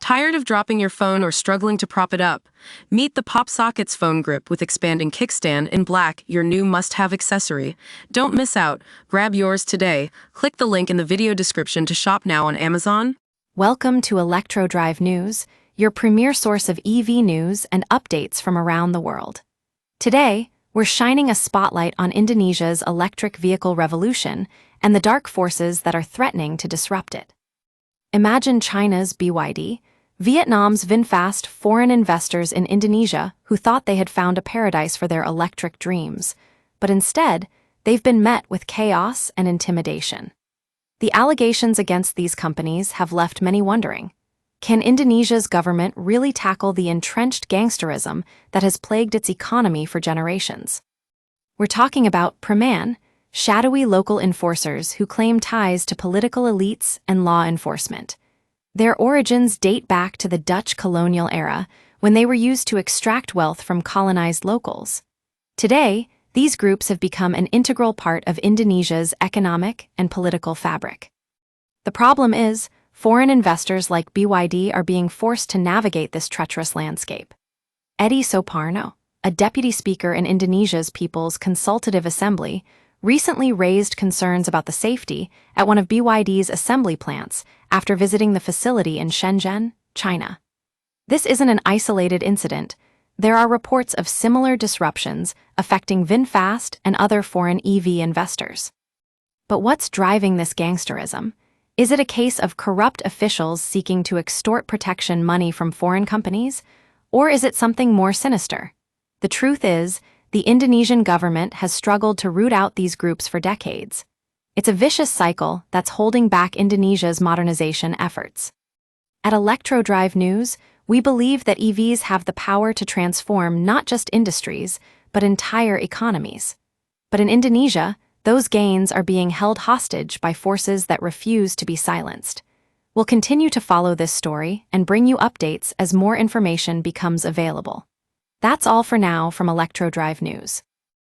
Tired of dropping your phone or struggling to prop it up? Meet the Pop Sockets phone grip with expanding kickstand in black, your new must-have accessory. Don't miss out. Grab yours today. Click the link in the video description to shop now on Amazon. Welcome to Electro Drive News, your premier source of EV news and updates from around the world. Today, we're shining a spotlight on Indonesia's electric vehicle revolution and the dark forces that are threatening to disrupt it. Imagine China's BYD, Vietnam's VinFast, foreign investors in Indonesia who thought they had found a paradise for their electric dreams, but instead, they've been met with chaos and intimidation. The allegations against these companies have left many wondering, can Indonesia's government really tackle the entrenched gangsterism that has plagued its economy for generations? We're talking about Preman, shadowy local enforcers who claim ties to political elites and law enforcement. Their origins date back to the Dutch colonial era, when they were used to extract wealth from colonized locals. Today, these groups have become an integral part of Indonesia's economic and political fabric. The problem is, foreign investors like BYD are being forced to navigate this treacherous landscape. Edi Soeparno, a deputy speaker in Indonesia's People's Consultative Assembly, recently raised concerns about the safety at one of BYD's assembly plants after visiting the facility in Shenzhen, China. This isn't an isolated incident. There are reports of similar disruptions affecting VinFast and other foreign EV investors. But what's driving this gangsterism? Is it a case of corrupt officials seeking to extort protection money from foreign companies? Or is it something more sinister? The truth is, the Indonesian government has struggled to root out these groups for decades. It's a vicious cycle that's holding back Indonesia's modernization efforts. At Electro Drive News, we believe that EVs have the power to transform not just industries, but entire economies. But in Indonesia, those gains are being held hostage by forces that refuse to be silenced. We'll continue to follow this story and bring you updates as more information becomes available. That's all for now from Electro Drive News.